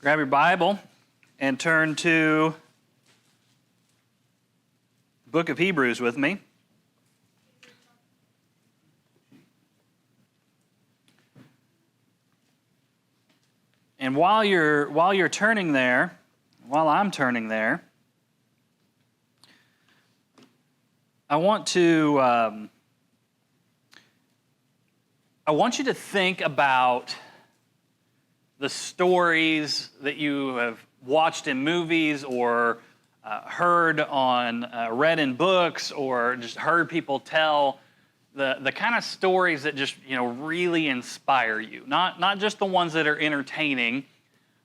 Grab your Bible and turn to the book of Hebrews with me. And while you're turning there, while I'm turning there, I want you to think about the stories that you have watched in movies or heard on, read in books, or just heard people tell, the kind of stories that just really inspire you. Not just the ones that are entertaining,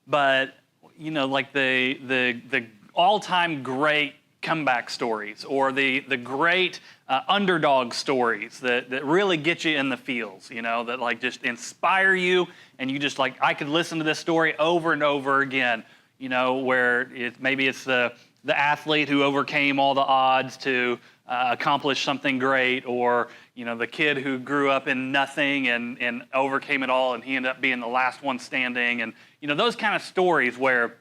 but like the all-time great comeback stories, or the great underdog stories that really get you in the feels, that like just inspire you, and you just like, I could listen to this story over and over again, where maybe it's the athlete who overcame all the odds to accomplish something great, or the kid who grew up in nothing and overcame it all, and he ended up being the last one standing, and those kind of stories where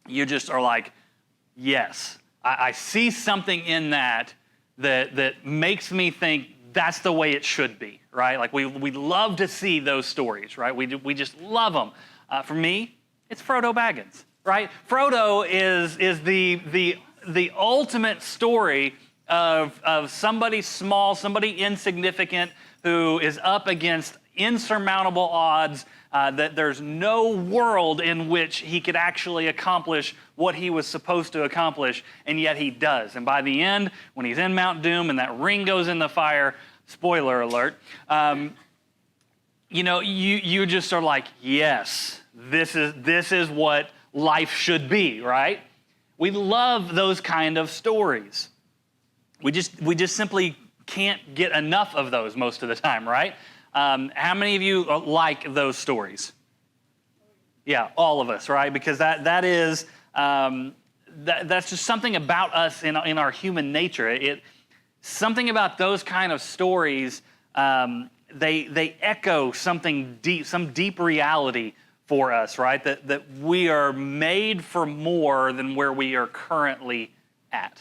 you just are like, yes, I see something in that makes me think that's the way it should be, right? Like we love to see those stories, right? We just love them. For me, it's Frodo Baggins, right? Frodo is the ultimate story of somebody small, somebody insignificant who is up against insurmountable odds, that there's no world in which he could actually accomplish what he was supposed to accomplish, and yet he does. And by the end, when he's in Mount Doom and that ring goes in the fire, spoiler alert, you just are like, yes, this is what life should be, right? We love those kind of stories. We just simply can't get enough of those most of the time, right? How many of you like those stories? Yeah, all of us, right? Because that's just something about us in our human nature. Something about those kind of stories, they echo something deep, some deep reality for us, right? That we are made for more than where we are currently at.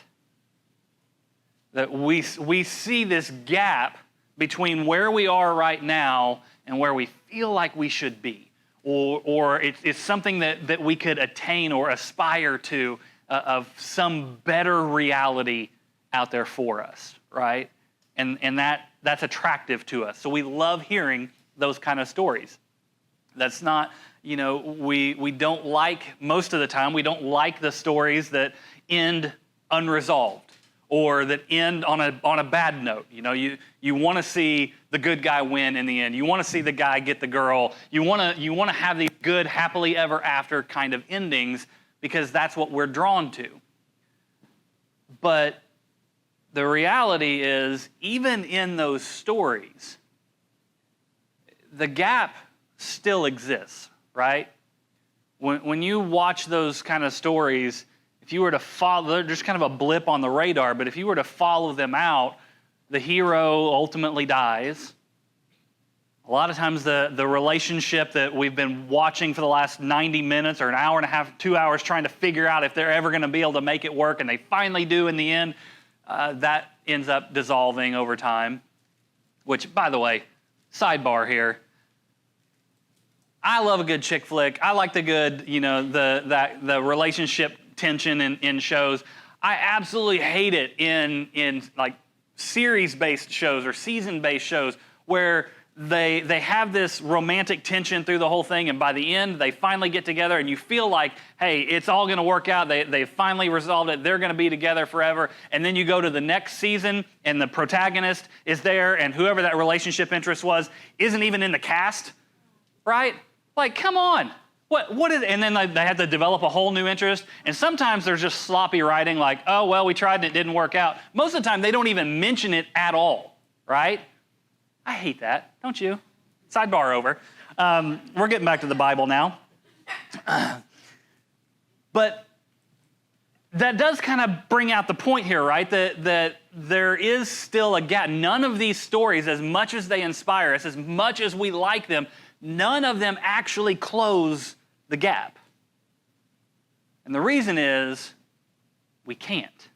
That we see this gap between where we are right now and where we feel like we should be, or it's something that we could attain or aspire to, of some better reality out there for us, right? And that's attractive to us. So we love hearing those kind of stories. That's not, we don't like, most of the time, we don't like the stories that end unresolved, or that end on a bad note. You want to see the good guy win in the end. You want to see the guy get the girl. You want to have these good, happily ever after kind of endings, because that's what we're drawn to. But the reality is, even in those stories, the gap still exists, right? When you watch those kind of stories, if you were to follow, they're just kind of a blip on the radar, but if you were to follow them out, the hero ultimately dies. A lot of times the relationship that we've been watching for the last 90 minutes or an hour and a half, 2 hours trying to figure out if they're ever going to be able to make it work, and they finally do in the end, that ends up dissolving over time. Which, by the way, sidebar here, I love a good chick flick. I like the good, the relationship tension in shows. I absolutely hate it in like series-based shows or season-based shows where they have this romantic tension through the whole thing, and by the end they finally get together and you feel like, hey, it's all going to work out. They finally resolved it. They're going to be together forever. And then you go to the next season and the protagonist is there, and whoever that relationship interest was isn't even in the cast, right? Like, come on. What is, and then they have to develop a whole new interest, and sometimes there's just sloppy writing, like, oh, well, we tried and it didn't work out. Most of the time, they don't even mention it at all, right? I hate that, don't you? Sidebar over. We're getting back to the Bible now. But that does kind of bring out the point here, right? That there is still a gap. None of these stories, as much as they inspire us, as much as we like them, none of them actually close the gap. And the reason is we can't.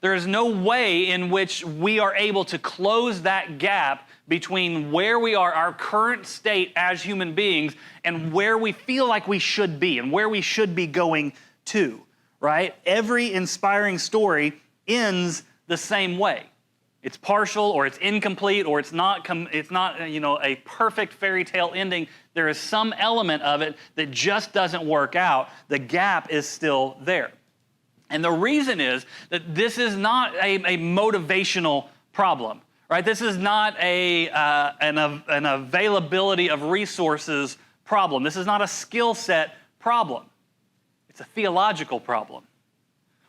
There is no way in which we are able to close that gap between where we are, our current state as human beings, and where we feel like we should be and where we should be going to, right? Every inspiring story ends the same way. It's partial, or it's incomplete, or it's not a perfect fairy tale ending. There is some element of it that just doesn't work out. The gap is still there. And the reason is that this is not a motivational problem, right? This is not an availability of resources problem. This is not a skill set problem. It's a theological problem.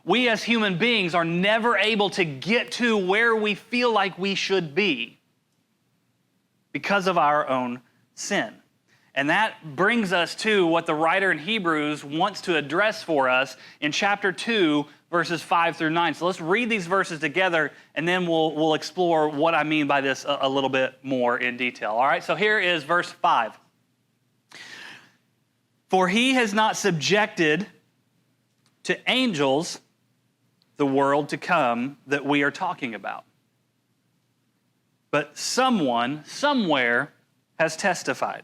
We as human beings are never able to get to where we feel like we should be because of our own sin. And that brings us to what the writer in Hebrews wants to address for us in chapter 2, verses 5 through 9. So let's read these verses together, and then we'll explore what I mean by this a little bit more in detail. All right, so here is verse 5. For he has not subjected to angels the world to come that we are talking about. But someone, somewhere, has testified.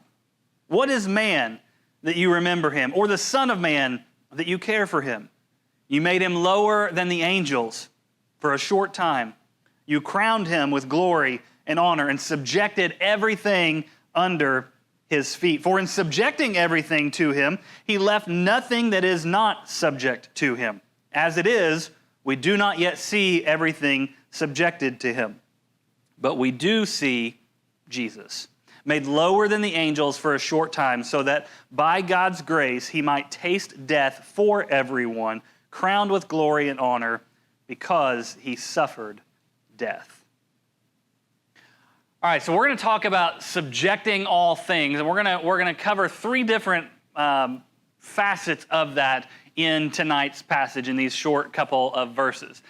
What is man that you remember him, or the Son of Man that you care for him? You made him lower than the angels for a short time. You crowned him with glory and honor and subjected everything under his feet. For in subjecting everything to him, he left nothing that is not subject to him. As it is, we do not yet see everything subjected to him. But we do see Jesus, made lower than the angels for a short time, so that by God's grace he might taste death for everyone, crowned with glory and honor, because he suffered death. All right, so we're going to talk about subjecting all things, and we're going to cover three different facets of that in tonight's passage in these short couple of verses.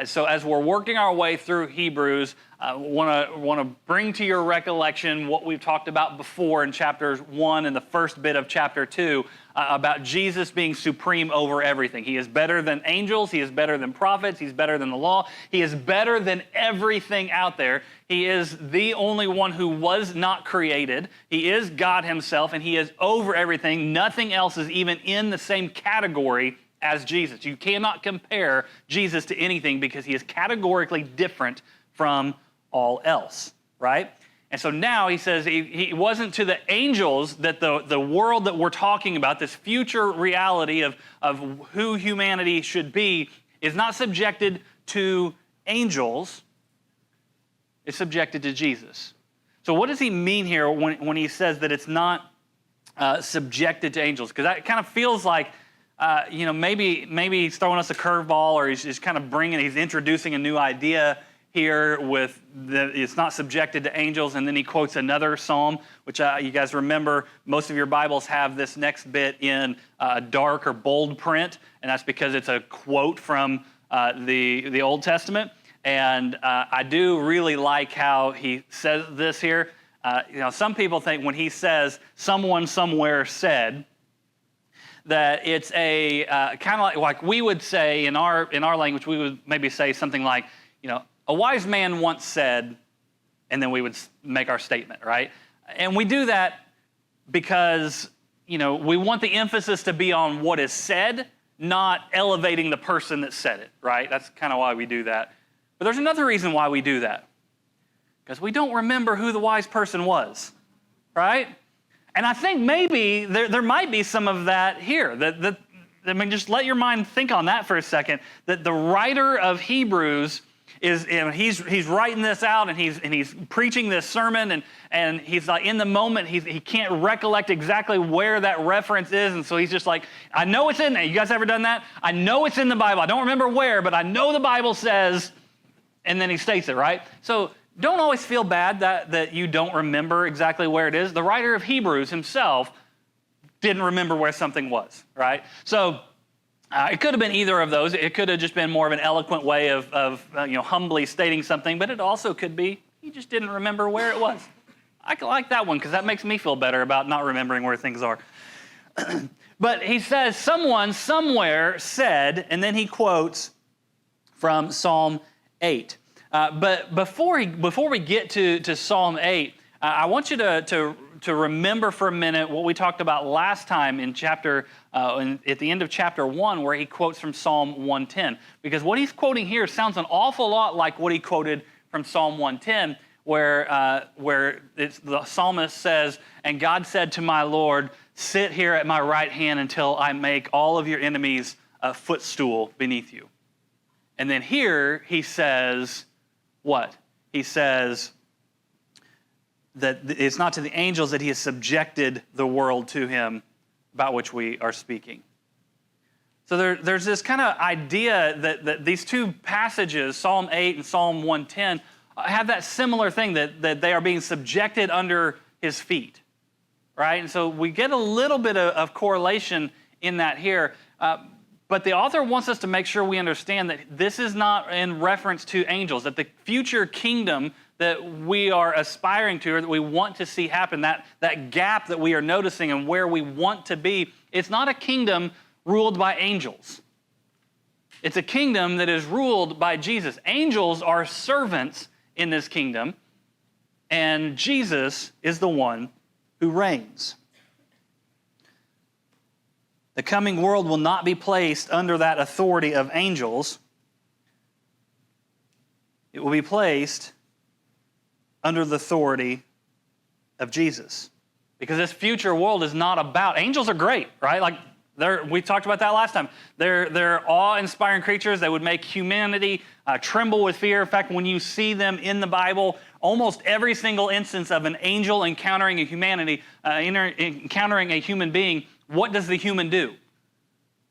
So as we're working our way through Hebrews, I want to bring to your recollection what we've talked about before in chapters 1 and the first bit of chapter 2 about Jesus being supreme over everything. He is better than angels. He is better than prophets. He's better than the law. He is better than everything out there. He is the only one who was not created. He is God himself, and he is over everything. Nothing else is even in the same category as Jesus. You cannot compare Jesus to anything because he is categorically different from all else, right? And so now he says he wasn't to the angels that the world that we're talking about, this future reality of who humanity should be, is not subjected to angels. It's subjected to Jesus. So what does he mean here when he says that it's not subjected to angels? Because that kind of feels like maybe he's throwing us a curveball, or he's kind of he's introducing a new idea here with it's not subjected to angels, and then he quotes another psalm, which you guys remember, most of your Bibles have this next bit in dark or bold print, and that's because it's a quote from the Old Testament. And I do really like how he says this here. Some people think when he says someone somewhere said, that it's a kind of like we would say in our language, we would maybe say something like, a wise man once said, and then we would make our statement, right? And we do that because, we want the emphasis to be on what is said, not elevating the person that said it, right? That's kind of why we do that. But there's another reason why we do that. Because we don't remember who the wise person was, right? And I think maybe there might be some of that here. Just let your mind think on that for a second. That the writer of Hebrews he's writing this out, and he's preaching this sermon, and he's like in the moment he can't recollect exactly where that reference is, and so he's just like, I know it's in there. You guys ever done that? I know it's in the Bible. I don't remember where, but I know the Bible says, and then he states it, right? So don't always feel bad that you don't remember exactly where it is. The writer of Hebrews himself didn't remember where something was, right? So it could have been either of those. It could have just been more of an eloquent way of humbly stating something, but it also could be he just didn't remember where it was. I like that one because that makes me feel better about not remembering where things are. But he says, someone somewhere said, and then he quotes from Psalm 8. But before we get to Psalm 8, I want you to remember for a minute what we talked about last time in at the end of chapter 1, where he quotes from Psalm 110. Because what he's quoting here sounds an awful lot like what he quoted from Psalm 110, where the psalmist says, "And God said to my Lord, sit here at my right hand until I make all of your enemies a footstool beneath you." And then here he says, what? He says that it's not to the angels that he has subjected the world to him, about which we are speaking. So there's this kind of idea that these two passages, Psalm 8 and Psalm 110, have that similar thing, that they are being subjected under his feet, right? And so we get a little bit of correlation in that here. But the author wants us to make sure we understand that this is not in reference to angels, that the future kingdom that we are aspiring to, or that we want to see happen, that gap that we are noticing and where we want to be, it's not a kingdom ruled by angels. It's a kingdom that is ruled by Jesus. Angels are servants in this kingdom, and Jesus is the one who reigns. The coming world will not be placed under that authority of angels. It will be placed under the authority of Jesus. Because this future world is not about, angels are great, right? Like we talked about that last time. They're awe-inspiring creatures that would make humanity tremble with fear. In fact, when you see them in the Bible, almost every single instance of an angel encountering a human being, what does the human do?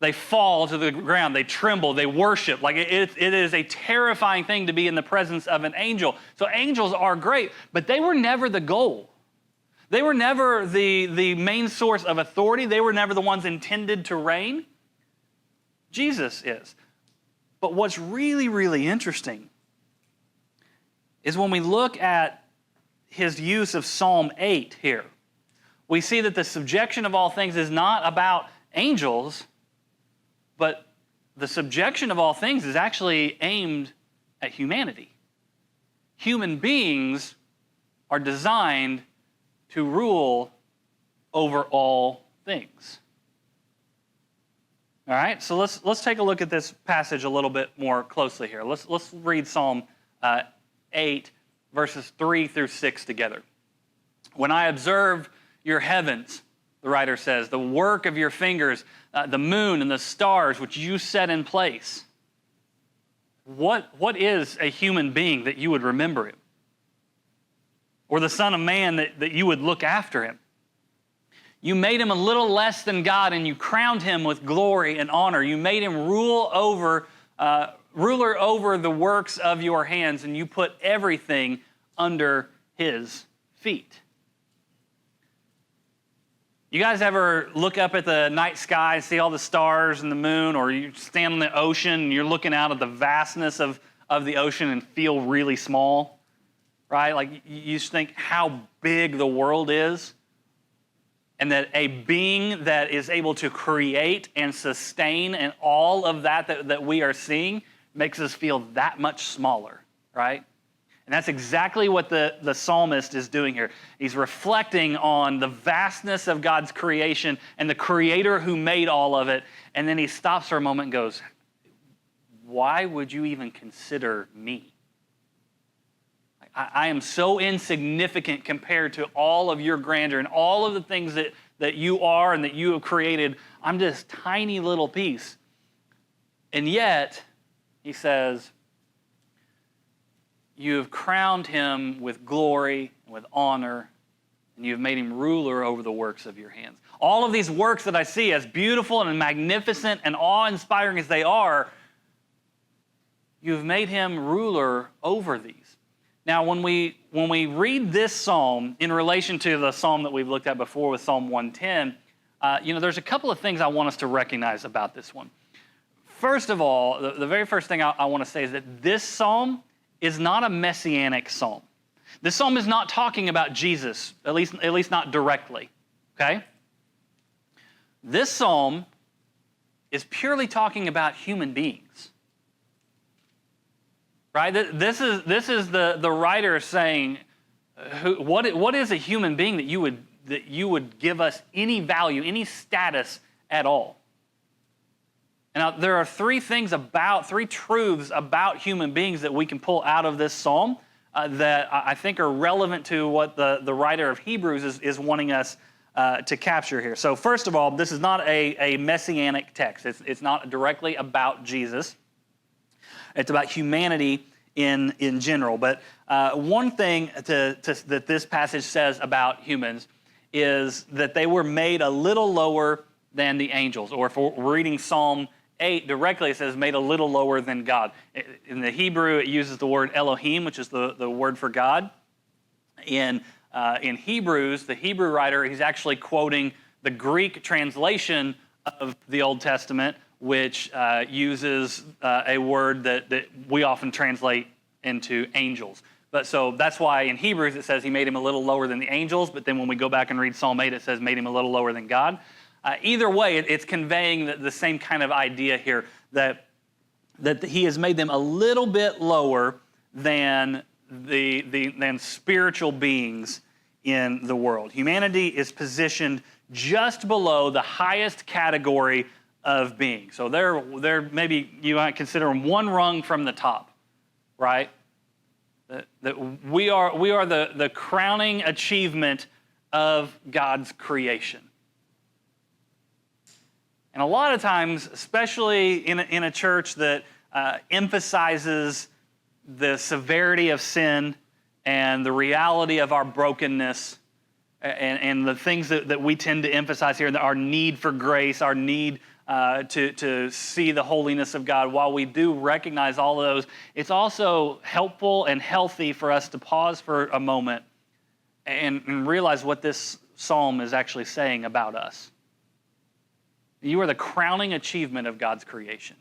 They fall to the ground, they tremble, they worship. Like it is a terrifying thing to be in the presence of an angel. So angels are great, but they were never the goal. They were never the main source of authority. They were never the ones intended to reign. Jesus is. But what's really, really interesting is when we look at his use of Psalm 8 here, we see that the subjection of all things is not about angels, but the subjection of all things is actually aimed at humanity. Human beings are designed to rule over all things. All right, so let's take a look at this passage a little bit more closely here. Let's read Psalm 8, verses 3 through 6 together. When I observe your heavens, the writer says, the work of your fingers, the moon and the stars which you set in place. What is a human being that you would remember him? Or the Son of Man that you would look after him? You made him a little less than God, and you crowned him with glory and honor. You made him ruler over the works of your hands, and you put everything under his feet. You guys ever look up at the night sky and see all the stars and the moon, or you stand on the ocean and you're looking out at the vastness of the ocean and feel really small, right? Like you just think how big the world is, and that a being that is able to create and sustain and all of that we are seeing makes us feel that much smaller, right? And that's exactly what the psalmist is doing here. He's reflecting on the vastness of God's creation and the creator who made all of it. And then he stops for a moment and goes, why would you even consider me? I am so insignificant compared to all of your grandeur and all of the things that you are and that you have created. I'm this tiny little piece. And yet, he says, you have crowned him with glory and with honor, and you have made him ruler over the works of your hands. All of these works that I see, as beautiful and magnificent and awe-inspiring as they are, you have made him ruler over these. Now, when we read this psalm in relation to the psalm that we've looked at before with Psalm 110, there's a couple of things I want us to recognize about this one. First of all, the very first thing I want to say is that this psalm is not a messianic psalm. This psalm is not talking about Jesus, at least not directly, okay? This psalm is purely talking about human beings. Right? This is the writer saying, what is a human being that you would give us any value, any status at all? And now there are three truths about human beings that we can pull out of this psalm that I think are relevant to what the writer of Hebrews is wanting us to capture here. So first of all, this is not a messianic text. It's not directly about Jesus. It's about humanity in general. But one thing that this passage says about humans is that they were made a little lower than the angels. Or if we're reading Psalm 8 directly, it says made a little lower than God. In the Hebrew, it uses the word Elohim, which is the word for God. In Hebrews, the Hebrew writer, he's actually quoting the Greek translation of the Old Testament, which uses a word that we often translate into angels. But so that's why in Hebrews it says he made him a little lower than the angels, but then when we go back and read Psalm 8, it says made him a little lower than God. Either way, it's conveying the same kind of idea here, that he has made them a little bit lower than than spiritual beings in the world. Humanity is positioned just below the highest category of being. So they're maybe you might consider them one rung from the top, right? That we are the crowning achievement of God's creation. And a lot of times, especially in a church that emphasizes the severity of sin and the reality of our brokenness and the things that we tend to emphasize here, our need for grace, our need to see the holiness of God, while we do recognize all of those, it's also helpful and healthy for us to pause for a moment and realize what this psalm is actually saying about us. You are the crowning achievement of God's creation.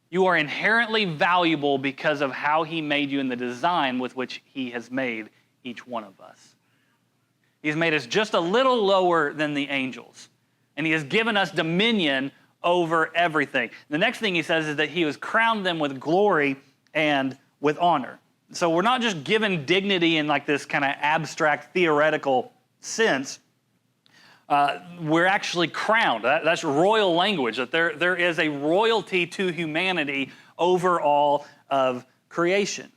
You are inherently valuable because of how he made you and the design with which he has made each one of us. He's made us just a little lower than the angels, and he has given us dominion over everything. The next thing he says is that he has crowned them with glory and with honor. So we're not just given dignity in like this kind of abstract theoretical sense. We're actually crowned. That's royal language, that there is a royalty to humanity over all of creation.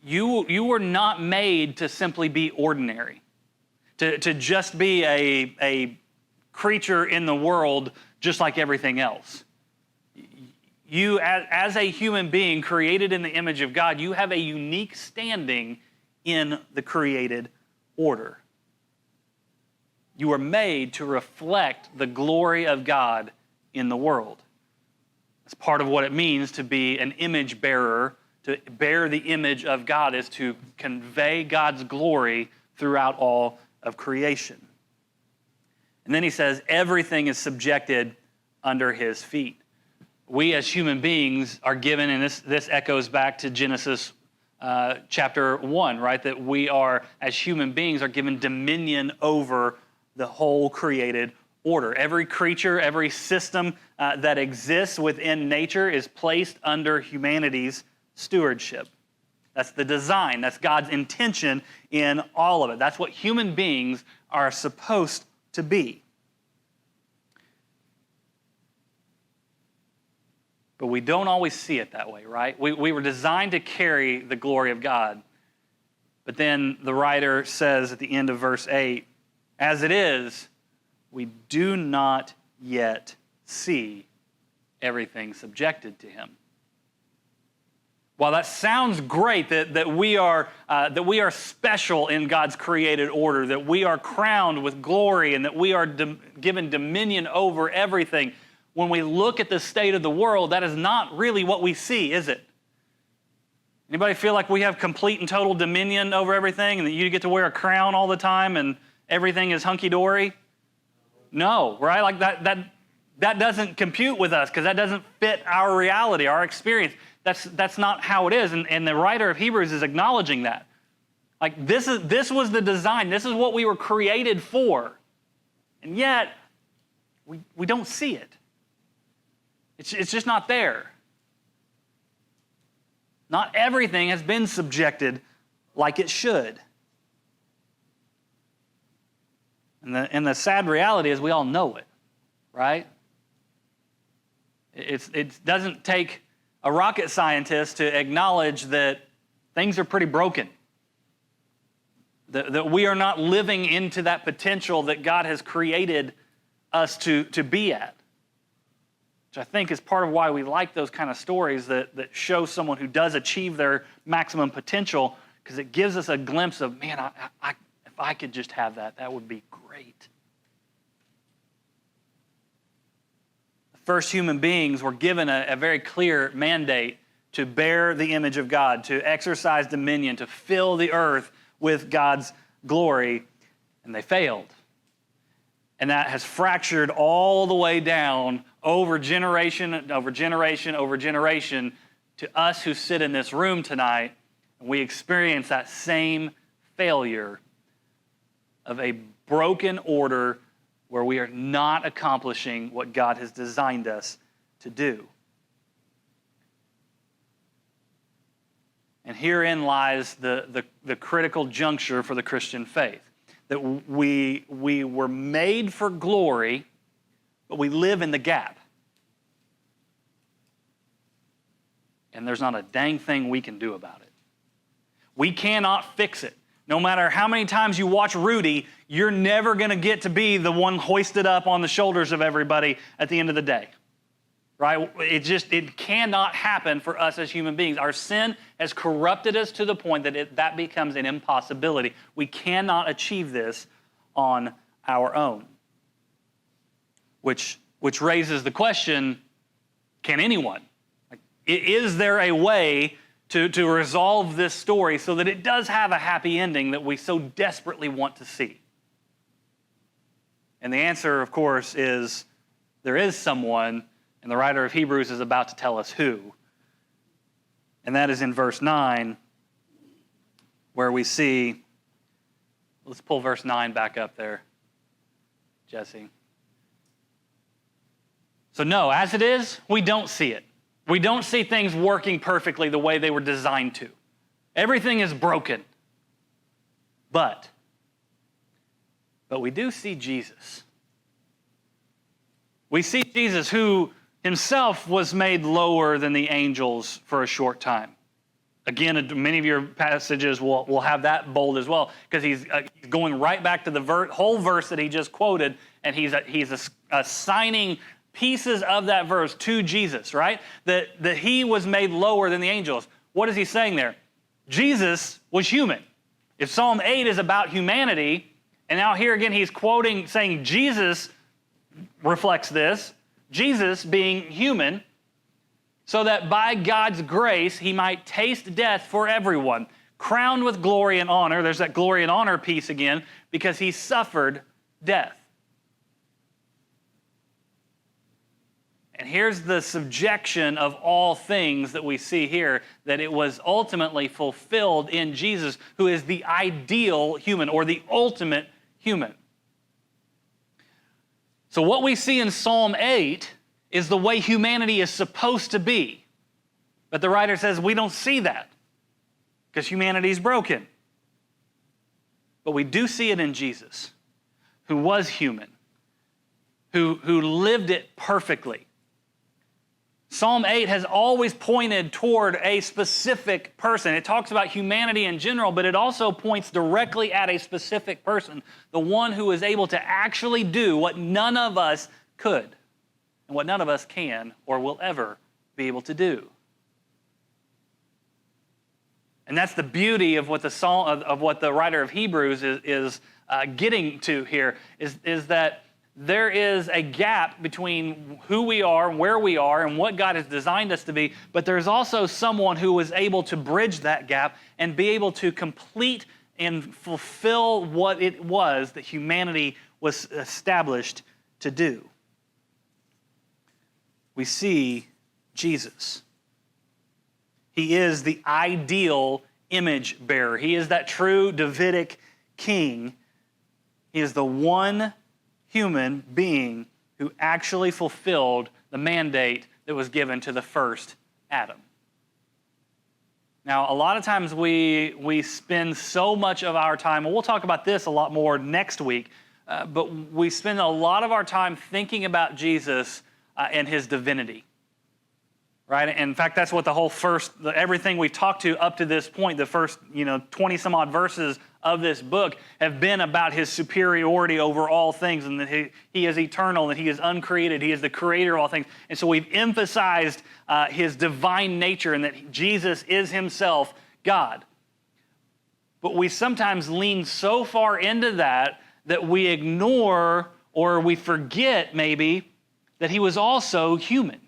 You were not made to simply be ordinary, to just be a creature in the world just like everything else. You, as a human being created in the image of God, you have a unique standing in the created order. You are made to reflect the glory of God in the world. That's part of what it means to be an image bearer. To bear the image of God is to convey God's glory throughout all of creation. And then he says, everything is subjected under his feet. We as human beings are given, and this echoes back to Genesis chapter 1, right? That we are, as human beings, are given dominion over the whole created order. Every creature, every system that exists within nature is placed under humanity's stewardship. That's the design. That's God's intention in all of it. That's what human beings are supposed to be. But we don't always see it that way, right? We were designed to carry the glory of God. But then the writer says at the end of verse 8, as it is, we do not yet see everything subjected to him. While that sounds great that we are special in God's created order, that we are crowned with glory, and that we are given dominion over everything, when we look at the state of the world, that is not really what we see, is it? Anybody feel like we have complete and total dominion over everything, and that you get to wear a crown all the time and everything is hunky-dory? No, right? Like that doesn't compute with us because that doesn't fit our reality, our experience. That's not how it is, and the writer of Hebrews is acknowledging that. Like this was the design. This is what we were created for. And yet, we don't see it. It's just not there. Not everything has been subjected like it should. And the sad reality is we all know it, right? It doesn't take a rocket scientist to acknowledge that things are pretty broken. That we are not living into that potential that God has created us to be at. Which I think is part of why we like those kind of stories that show someone who does achieve their maximum potential, because it gives us a glimpse of, man, if I could just have that, that would be great. The first human beings were given a very clear mandate to bear the image of God, to exercise dominion, to fill the earth with God's glory, and they failed. And that has fractured all the way down over generation, over generation, over generation to us who sit in this room tonight, and we experience that same failure of a broken order where we are not accomplishing what God has designed us to do. And herein lies the critical juncture for the Christian faith. That we were made for glory, but we live in the gap. And there's not a dang thing we can do about it. We cannot fix it. No matter how many times you watch Rudy, you're never going to get to be the one hoisted up on the shoulders of everybody at the end of the day. Right? It cannot happen for us as human beings. Our sin has corrupted us to the point that that becomes an impossibility. We cannot achieve this on our own. Which raises the question, can anyone? Is there a way to resolve this story so that it does have a happy ending that we so desperately want to see? And the answer, of course, is there is someone. And the writer of Hebrews is about to tell us who. And that is in verse 9, where we see, let's pull verse 9 back up there, Jesse. So no, as it is, we don't see it. We don't see things working perfectly the way they were designed to. Everything is broken. But we do see Jesus. We see Jesus who himself was made lower than the angels for a short time. Again, many of your passages will have that bold as well, because he's going right back to the whole verse that he just quoted, and he's assigning pieces of that verse to Jesus, right? That he was made lower than the angels. What is he saying there? Jesus was human. If Psalm 8 is about humanity, and now here again he's quoting, saying Jesus reflects this, Jesus being human, so that by God's grace he might taste death for everyone, crowned with glory and honor. There's that glory and honor piece again, because he suffered death. And here's the subjection of all things that we see here, that it was ultimately fulfilled in Jesus, who is the ideal human, or the ultimate human. So what we see in Psalm 8 is the way humanity is supposed to be. But the writer says we don't see that because humanity is broken. But we do see it in Jesus, who was human, who lived it perfectly. Psalm 8 has always pointed toward a specific person. It talks about humanity in general, but it also points directly at a specific person, the one who is able to actually do what none of us could and what none of us can or will ever be able to do. And that's the beauty of what the writer of Hebrews is getting to here, is that there is a gap between who we are, where we are, and what God has designed us to be, but there's also someone who was able to bridge that gap and be able to complete and fulfill what it was that humanity was established to do. We see Jesus. He is the ideal image bearer. He is that true Davidic king. He is the one human being who actually fulfilled the mandate that was given to the first Adam. Now, a lot of times we spend so much of our time, and we'll talk about this a lot more next week, but we spend a lot of our time thinking about Jesus and his divinity. Right? And in fact, that's what the whole everything we've talked to up to this point, the first 20 some odd verses of this book have been about his superiority over all things, and that he is eternal, that he is uncreated, he is the creator of all things. And so we've emphasized his divine nature and that Jesus is himself God. But we sometimes lean so far into that we ignore or we forget maybe that he was also human.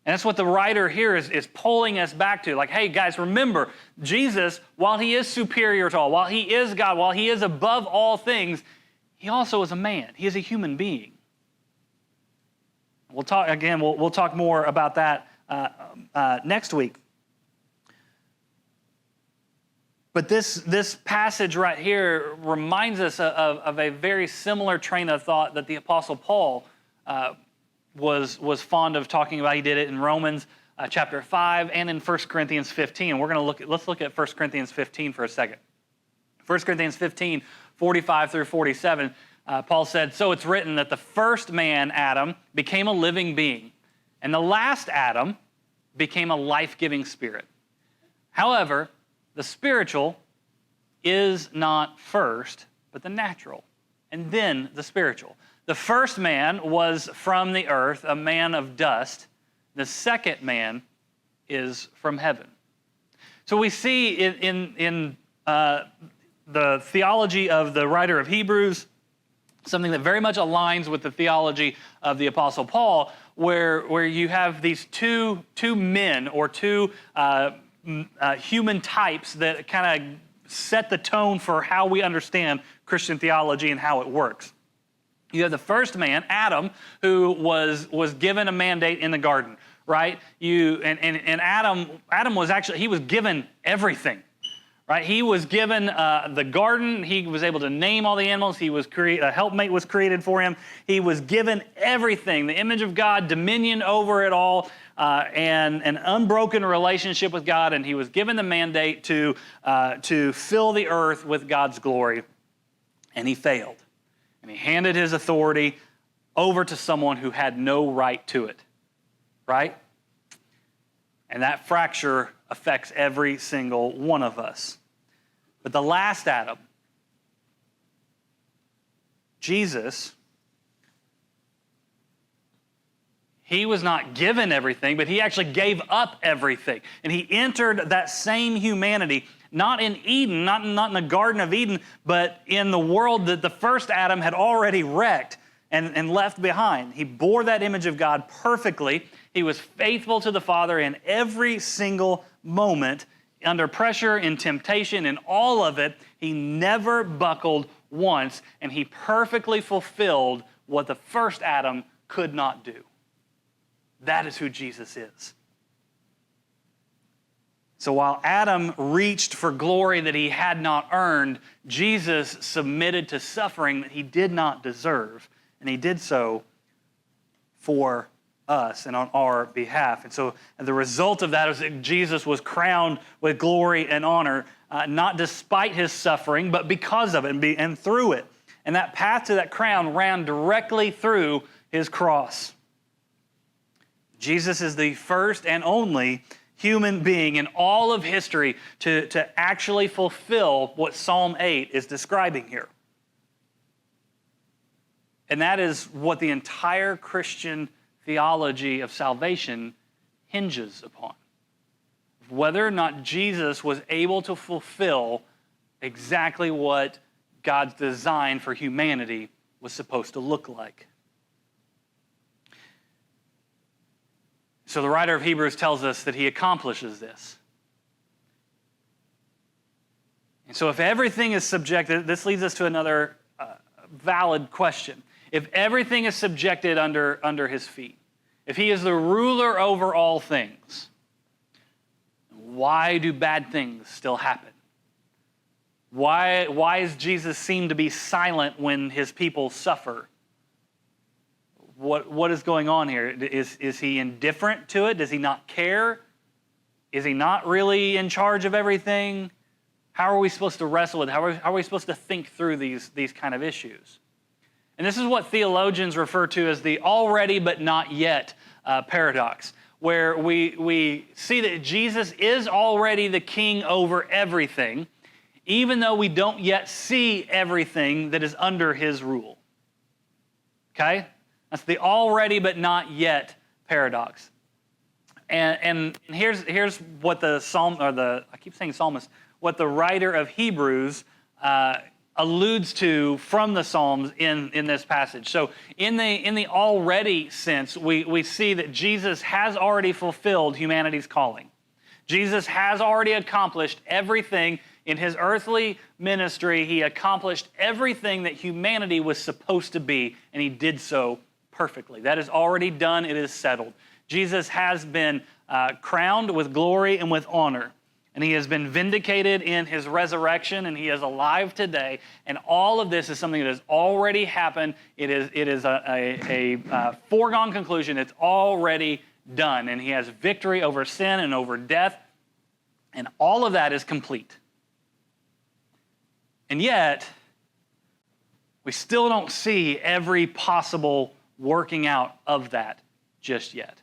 And that's what the writer here is pulling us back to. Like, hey, guys, remember, Jesus, while he is superior to all, while he is God, while he is above all things, he also is a man. He is a human being. We'll talk more about that next week. But this passage right here reminds us of a very similar train of thought that the Apostle Paul was fond of talking about. He did it in Romans chapter 5 and in 1 Corinthians 15. Let's look at 1 Corinthians 15 for a second. 1 Corinthians 15, 45 through 47, Paul said, "So it's written that the first man, Adam, became a living being, and the last Adam became a life-giving spirit. However, the spiritual is not first, but the natural, and then the spiritual. The first man was from the earth, a man of dust. The second man is from heaven." So we see in the theology of the writer of Hebrews something that very much aligns with the theology of the Apostle Paul, where you have these two men or two human types that kind of set the tone for how we understand Christian theology and how it works. You have the first man, Adam, who was given a mandate in the garden, right? And Adam was given everything, right? He was given the garden. He was able to name all the animals. A helpmate was created for him. He was given everything, the image of God, dominion over it all, and an unbroken relationship with God. And he was given the mandate to fill the earth with God's glory, and he failed. And he handed his authority over to someone who had no right to it, right? And that fracture affects every single one of us. But the last Adam, Jesus, he was not given everything, but he actually gave up everything. And he entered that same humanity, not in Eden, not in the Garden of Eden, but in the world that the first Adam had already wrecked and left behind. He bore that image of God perfectly. He was faithful to the Father in every single moment, under pressure, in temptation, in all of it. He never buckled once, and he perfectly fulfilled what the first Adam could not do. That is who Jesus is. So while Adam reached for glory that he had not earned, Jesus submitted to suffering that he did not deserve, and he did so for us and on our behalf. And so the result of that is that Jesus was crowned with glory and honor, not despite his suffering, but because of it and through it. And that path to that crown ran directly through his cross. Jesus is the first and only human being in all of history to actually fulfill what Psalm 8 is describing here. And that is what the entire Christian theology of salvation hinges upon. Whether or not Jesus was able to fulfill exactly what God's design for humanity was supposed to look like. So the writer of Hebrews tells us that he accomplishes this. And so if everything is subjected, this leads us to another valid question. If everything is subjected under his feet, if he is the ruler over all things, why do bad things still happen? Why does Jesus seem to be silent when his people suffer? What is going on here? Is he indifferent to it? Does he not care? Is he not really in charge of everything? How are we supposed to wrestle with it? How are we supposed to think through these kind of issues? And this is what theologians refer to as the already but not yet paradox, where we see that Jesus is already the king over everything, even though we don't yet see everything that is under his rule. Okay? That's the already but not yet paradox. And here's what the psalmist, what the writer of Hebrews alludes to from the Psalms in this passage. So in the already sense, we see that Jesus has already fulfilled humanity's calling. Jesus has already accomplished everything in his earthly ministry. He accomplished everything that humanity was supposed to be, and he did so perfectly. That is already done. It is settled. Jesus has been crowned with glory and with honor. And he has been vindicated in his resurrection, and he is alive today. And all of this is something that has already happened. It is a foregone conclusion. It's already done. And he has victory over sin and over death. And all of that is complete. And yet, we still don't see every possible working out of that just yet.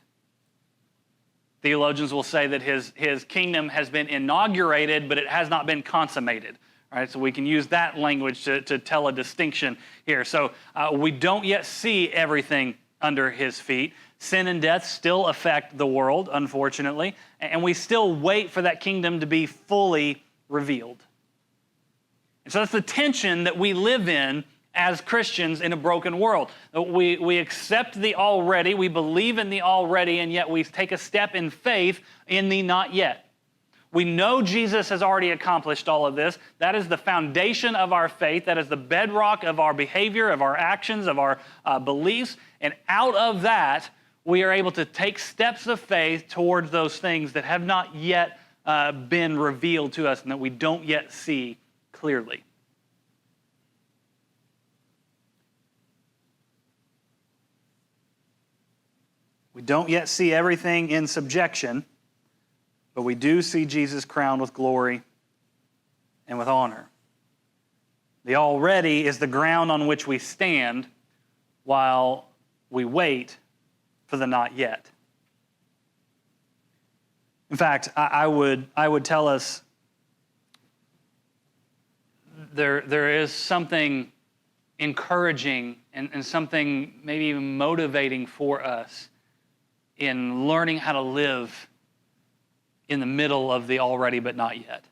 Theologians will say that his kingdom has been inaugurated, but it has not been consummated. Right? So we can use that language to tell a distinction here. So we don't yet see everything under his feet. Sin and death still affect the world, unfortunately, and we still wait for that kingdom to be fully revealed. And so that's the tension that we live in as Christians in a broken world. We accept the already, we believe in the already, and yet we take a step in faith in the not yet. We know Jesus has already accomplished all of this. That is the foundation of our faith. That is the bedrock of our behavior, of our actions, of our beliefs. And out of that, we are able to take steps of faith towards those things that have not yet been revealed to us and that we don't yet see clearly. We don't yet see everything in subjection, but we do see Jesus crowned with glory and with honor. The already is the ground on which we stand while we wait for the not yet. In fact, I would tell us there is something encouraging and something maybe even motivating for us in learning how to live in the middle of the already but not yet.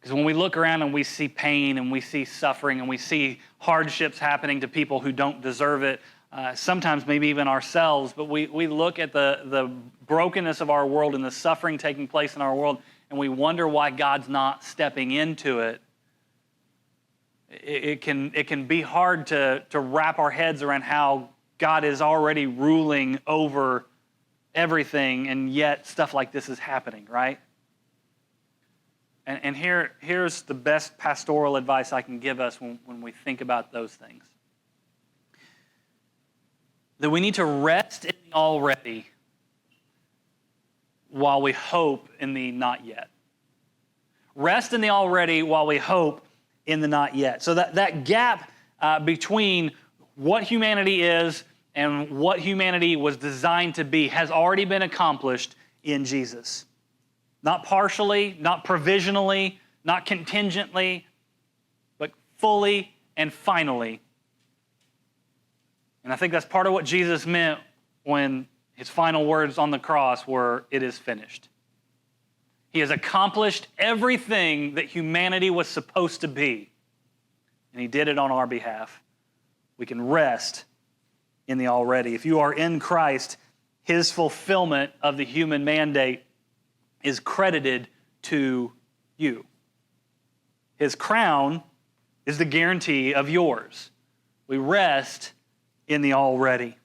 Because when we look around and we see pain and we see suffering and we see hardships happening to people who don't deserve it, sometimes maybe even ourselves, but we look at the brokenness of our world and the suffering taking place in our world, and we wonder why God's not stepping into it. It can be hard to wrap our heads around how God is already ruling over everything, and yet stuff like this is happening, right? And here's the best pastoral advice I can give us when we think about those things. That we need to rest in the already while we hope in the not yet. Rest in the already while we hope in the not yet. So that gap between what humanity is and what humanity was designed to be has already been accomplished in Jesus. Not partially, not provisionally, not contingently, but fully and finally. And I think that's part of what Jesus meant when his final words on the cross were, "It is finished." He has accomplished everything that humanity was supposed to be, and he did it on our behalf. We can rest in the already. If you are in Christ, his fulfillment of the human mandate is credited to you. His crown is the guarantee of yours. We rest in the already.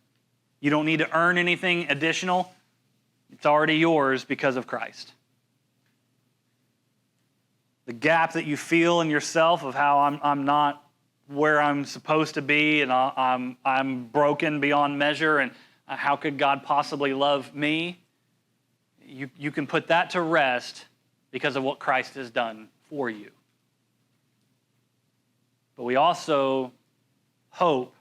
You don't need to earn anything additional. It's already yours because of Christ. the gap that you feel in yourself of how I'm not where I'm supposed to be, and I'm broken beyond measure, and how could God possibly love me? You can put that to rest because of what Christ has done for you. But we also hope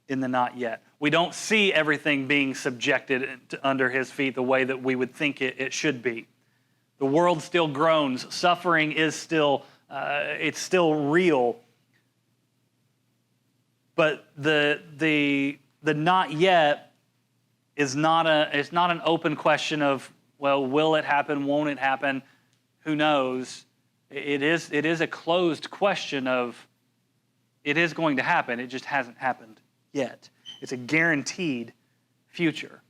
in the not yet. We don't see everything being subjected under his feet the way that we would think it should be. The world still groans. Suffering is still it's still real. But the not yet is not an open question of, well, will it happen? Won't it happen? Who knows? It is a closed question of, it is going to happen. It just hasn't happened yet. It's a guaranteed future.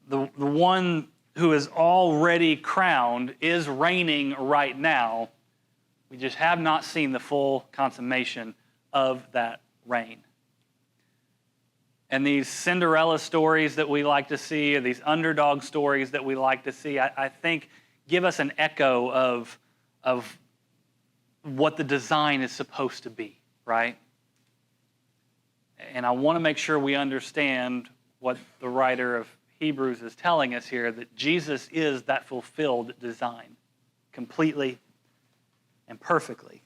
The one who is already crowned is reigning right now. We just have not seen the full consummation of that reign. And these Cinderella stories that we like to see, or these underdog stories that we like to see, I think give us an echo of what the design is supposed to be, right? And I want to make sure we understand what the writer of Hebrews is telling us here, that Jesus is that fulfilled design, completely and perfectly.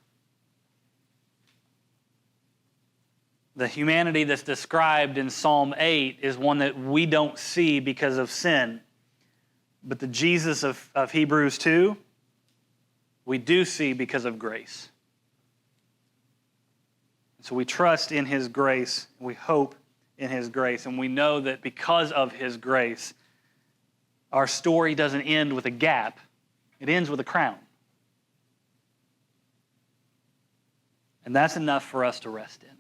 The humanity that's described in Psalm 8 is one that we don't see because of sin. But the Jesus of Hebrews 2, we do see because of grace. So we trust in his grace, we hope in his grace, and we know that because of his grace, our story doesn't end with a gap, it ends with a crown. And that's enough for us to rest in.